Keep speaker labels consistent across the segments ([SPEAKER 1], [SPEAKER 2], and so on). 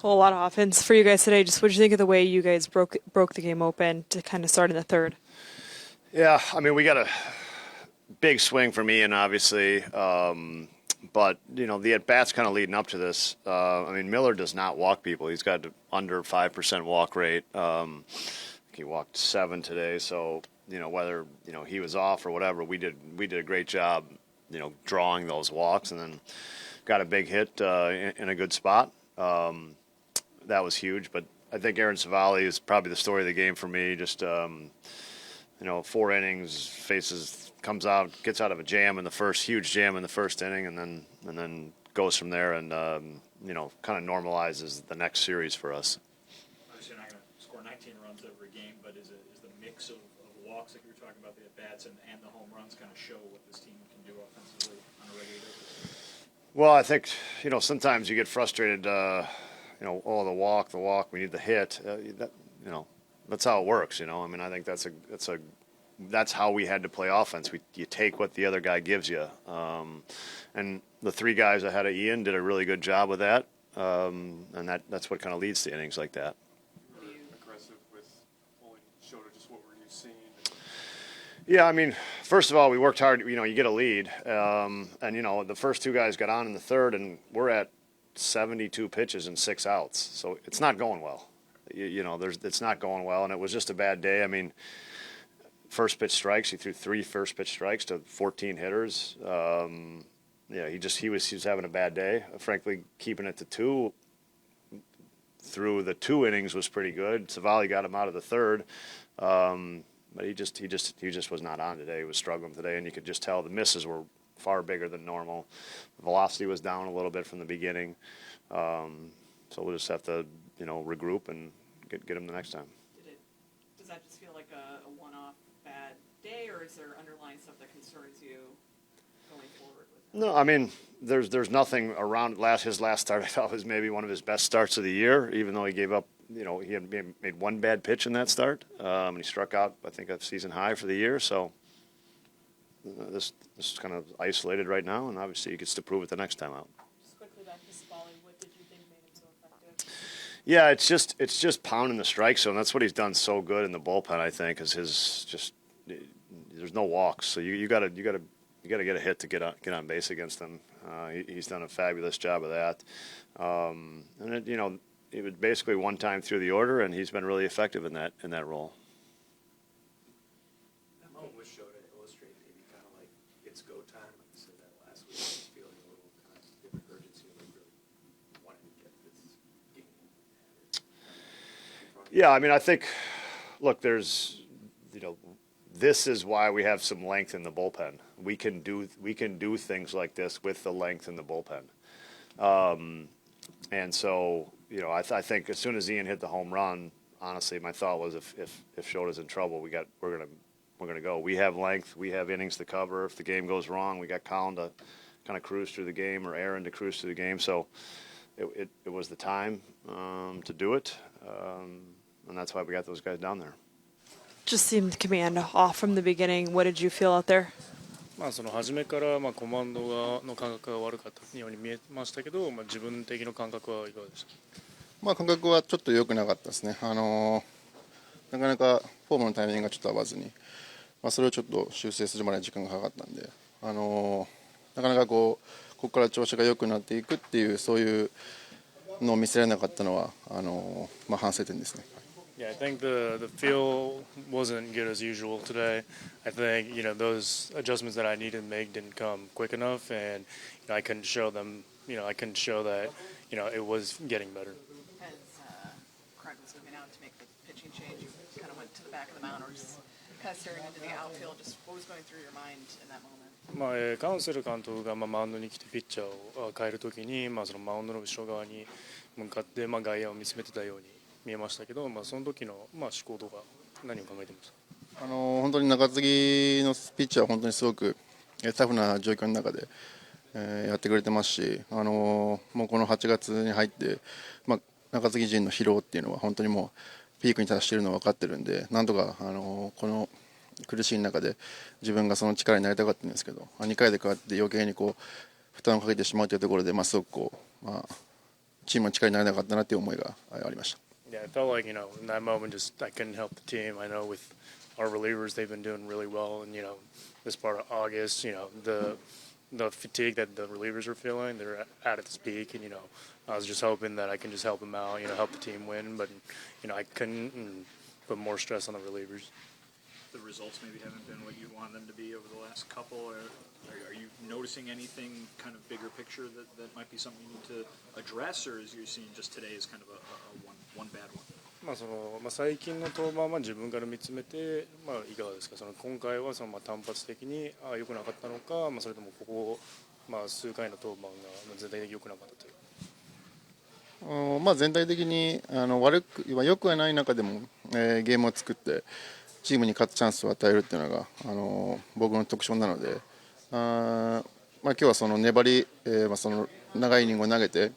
[SPEAKER 1] Whole lot of offense for you guys today. Just what did you think of the way you guys broke the game open to kind of start in the third?
[SPEAKER 2] Yeah, I mean, we got a big swing from Ian, obviously. But, the at-bats kind of leading up to this. I mean, Miller does not walk people. He's got under 5% walk rate. He walked 7 today. So, whether, he was off or whatever, we did a great job, drawing those walks, and then got a big hit in a good spot. That was huge. But I think Aaron Civale is probably the story of the game for me. Just, 4 innings, comes out, gets out of a jam in the first, huge jam in the first inning, and then goes from there and kind of normalizes the next series for us.
[SPEAKER 3] Obviously, you're not going to score 19 runs every game, but is the mix of walks that you were talking about, the at bats and the home runs, kind of show what this team can do offensively on a regular basis?
[SPEAKER 2] Well, I think sometimes you get frustrated. The walk, we need the hit. That's how it works. I mean, I think that's how we had to play offense. You take what the other guy gives you, and the 3 guys ahead of Ian did a really good job with that, and that's what kind of leads to innings like that.
[SPEAKER 4] Were you aggressive with pulling Shota? Just what were you seeing?
[SPEAKER 2] Yeah, I mean, first of all, we worked hard. You get a lead, and the first 2 guys got on in the third, and we're at 72 pitches and 6 outs, so it's not going well. It's not going well, and it was just a bad day. I mean, first pitch strikes. He threw 3 first pitch strikes to 14 hitters. He was having a bad day. Frankly, keeping it to 2 through the 2 innings was pretty good. Civale got him out of the third, but he just was not on today. He was struggling today, and you could just tell the misses were far bigger than normal. The velocity was down a little bit from the beginning, so we'll just have to regroup and get him the next time.
[SPEAKER 5] Does that just feel like a one-off bad day, or is there underlying stuff that concerns you going forward with him?
[SPEAKER 2] No, I mean, there's nothing around his last start. I thought was maybe one of his best starts of the year, even though he gave up. He had made 1 bad pitch in that start, and he struck out, I think, a season high for the year. So this is kind of isolated right now, and obviously he gets to prove it the next time out.
[SPEAKER 5] Just quickly back to Civale, what did you think made him so effective?
[SPEAKER 2] Yeah, it's just pounding the strike zone. That's what he's done so good in the bullpen, I think, is there's no walks. So you got to get a hit to get on base against him. He's done a fabulous job of that. It was basically one time through the order, and he's been really effective in that role.
[SPEAKER 4] That moment with Shota illustrated maybe kind of like it's go time. Like you said that last week, just feeling a little kind of different urgency, like really wanting to get this game.
[SPEAKER 2] Yeah, I mean, I think, look, there's, this is why we have some length in the bullpen. We can do things like this with the length in the bullpen, and so I think as soon as Ian hit the home run, honestly, my thought was if Shota's in trouble, we're gonna go. We have length, we have innings to cover. If the game goes wrong, we got Colin to kind of cruise through the game, or Aaron to cruise through the game. So it was the time to do it, and that's why we got those guys down there.
[SPEAKER 1] Just seemed command off from the beginning. What did you feel out there?
[SPEAKER 6] その初めからコマンドの感覚が悪かったように見えましたけど、自分的な感覚はいかがでしたか？
[SPEAKER 7] 感覚はちょっと良くなかったですね。なかなかフォームのタイミングがちょっと合わずに、それをちょっと修正するまで時間がかかったんで、なかなかここから調子が良くなっていくっていうそういうのを見せられなかったのは反省点ですね。
[SPEAKER 6] Yeah, I think the feel wasn't good as usual today. I think those adjustments that I needed to make didn't come quick enough, and I couldn't show them. I couldn't show that it was getting better.
[SPEAKER 5] As Craig was moving out to make the pitching change, you kind of went to the back of the mound, or just kind of staring into the outfield. Just what was going through your mind in that moment?
[SPEAKER 6] カウンセル監督がマウンドに来てピッチャーを変えるときに、そのマウンドの後ろ側に向かって外野を見つめてたように見えましたけど、その時の思考とか何を考えてました？
[SPEAKER 7] 本当に中継ぎのピッチャーは本当にすごくタフな状況の中で、やってくれてますし、もうこの8月に入って、中継ぎ陣の疲労っていうのは本当にもうピークに達しているのは分かってるんで、なんとかこの苦しい中で自分がその力になりたかったんですけど、2回で変わって余計に負担をかけてしまうというところで、すごくチームの力になれなかったなという思いがありました。
[SPEAKER 6] Yeah, I felt like, in that moment, just I couldn't help the team. I know with our relievers, they've been doing really well. And, this part of August, the fatigue that the relievers are feeling, they're at its peak. And, I was just hoping that I can just help them out, help the team win. But, I couldn't and put more stress on the relievers.
[SPEAKER 3] The results maybe haven't been what you want them to be over the last couple. Are you noticing anything kind of bigger picture that might be something you need to address, or is you seeing just today as kind of a one bad one?
[SPEAKER 6] 最近の登板は自分から見つめて、いかがですか。今回は単発的に良くなかったのか、それともここ、数回の登板が全体的に良くなかったという。
[SPEAKER 7] 全体的に良くはない中でも、ゲームを作ってチームに勝つチャンスを与えるっていうのが、僕の特徴なので、今日はその粘り、その長いイニングを投げて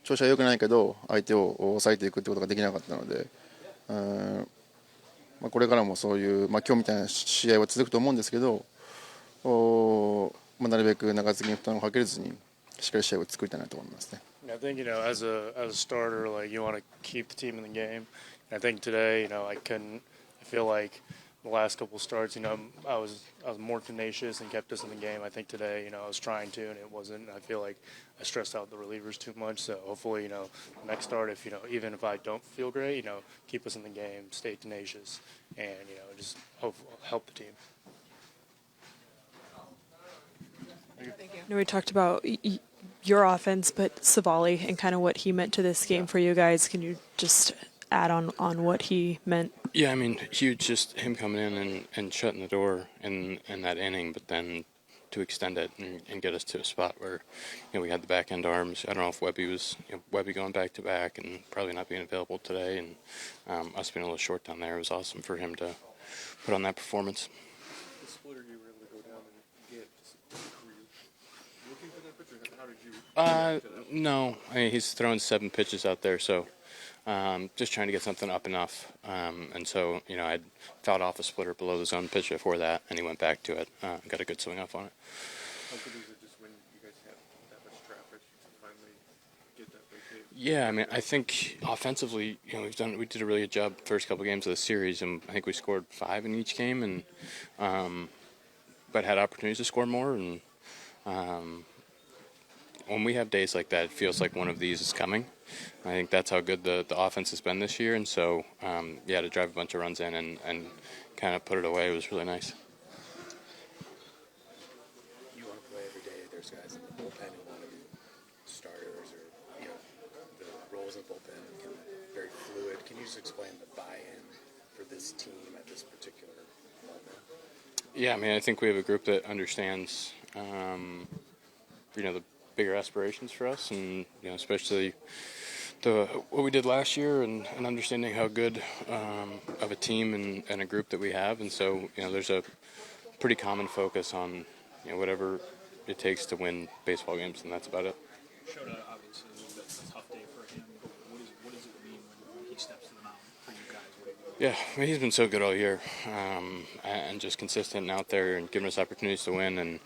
[SPEAKER 7] 調子は良くないけど相手を抑えていくってことができなかったので、これからもそういう、今日みたいな試合は続くと思うんですけど、なるべく中継ぎに負担をかけずにしっかり試合を作りたいなと思いますね。
[SPEAKER 6] I think, as a starter, like you want to keep the team in the game. I think today, I feel like the last couple starts, I was more tenacious and kept us in the game. I think today, I was trying to, and it wasn't. I feel like I stressed out the relievers too much. So hopefully, next start, if even if I don't feel great, keep us in the game, stay tenacious, and just help the team.
[SPEAKER 5] Thank you.
[SPEAKER 1] I know we talked about your offense, but Civale and kind of what he meant to this game for you guys. Can you just add on what he meant?
[SPEAKER 8] Yeah, I mean, huge, just him coming in and shutting the door in that inning, but then to extend it and get us to a spot where, we had the back end arms. I don't know if Webby going back to back and probably not being available today, and us being a little short down there. It was awesome for him to put on that performance.
[SPEAKER 4] The splitter you were able to go down and get, were you looking for that pitcher? How did you?
[SPEAKER 8] No, I mean, he's throwing 7 pitches out there, so just trying to get something up enough. And so, I'd fouled off a splitter below the zone pitch before that, and he went back to it. Got a good swing off on it.
[SPEAKER 4] How good is it just when you guys have that much traffic to finally get that big hit?
[SPEAKER 8] Yeah, I mean, I think offensively, we did a really good job first couple games of the series, and I think we scored 5 in each game, and but had opportunities to score more. And when we have days like that, it feels like one of these is coming. I think that's how good the offense has been this year, and so to drive a bunch of runs in and kind of put it away was really nice.
[SPEAKER 4] You want to play every day. There's guys in the bullpen who want to be starters, or the roles in the bullpen can be very fluid. Can you just explain the buy-in for this team at this particular moment?
[SPEAKER 8] Yeah, I mean, I think we have a group that understands, the bigger aspirations for us, and especially what we did last year, and understanding how good of a team and a group that we have, and so there's a pretty common focus on whatever it takes to win baseball games, and that's about it.
[SPEAKER 3] Shota, obviously, a tough day for him, but what does it mean when he steps to the mound for you guys?
[SPEAKER 8] Yeah, I mean, he's been so good all year, and just consistent and out there and giving us opportunities to win, and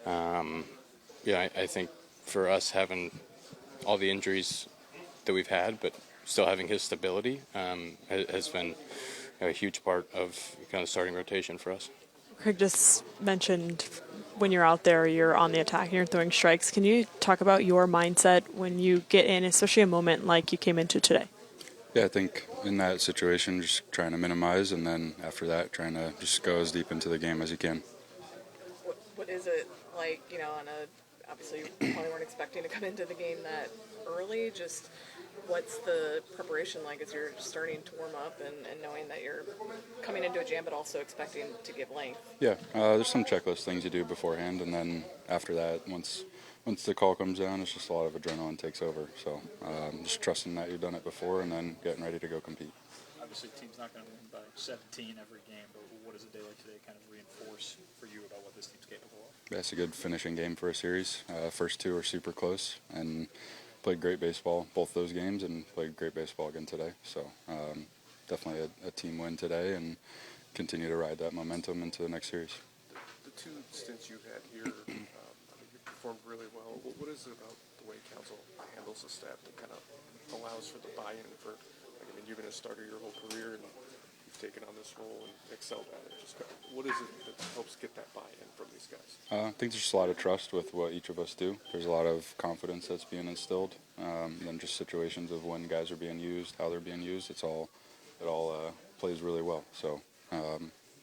[SPEAKER 8] I think for us having all the injuries that we've had, but still having his stability has been a huge part of kind of starting rotation for us.
[SPEAKER 1] Craig just mentioned when you're out there, you're on the attack and you're throwing strikes. Can you talk about your mindset when you get in, especially a moment like you came into today?
[SPEAKER 9] Yeah, I think in that situation, just trying to minimize, and then after that, trying to just go as deep into the game as you can.
[SPEAKER 5] What is it like, obviously you probably weren't expecting to come into the game that early. Just what's the preparation like as you're starting to warm up and knowing that you're coming into a jam but also expecting to give length?
[SPEAKER 9] Yeah, there's some checklist things you do beforehand, and then after that, once the call comes down, it's just a lot of adrenaline takes over. So just trusting that you've done it before and then getting ready to go compete.
[SPEAKER 3] Obviously, the team's not going to win by 17 every game, but what does a day like today kind of reinforce for you about what this team's capable of?
[SPEAKER 9] That's a good finishing game for a series. First 2 are super close, and played great baseball both those games, and played great baseball again today. So definitely a team win today, and continue to ride that momentum into the next series.
[SPEAKER 4] The 2 stints you've had here, you performed really well. What is it about the
[SPEAKER 10] the way Counsell handles the staff that kind of allows for the buy-in for, like, I mean, you've been a starter your whole career and you've taken on this role and excelled at it. Just kind of, what is it that helps get that buy-in from these guys?
[SPEAKER 9] I think there's just a lot of trust with what each of us do. There's a lot of confidence that's being instilled. Then just situations of when guys are being used, how they're being used. It all plays really well. So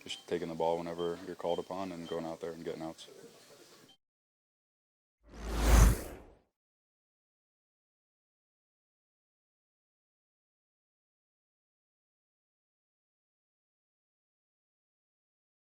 [SPEAKER 9] just taking the ball whenever you're called upon and going out there and getting outs.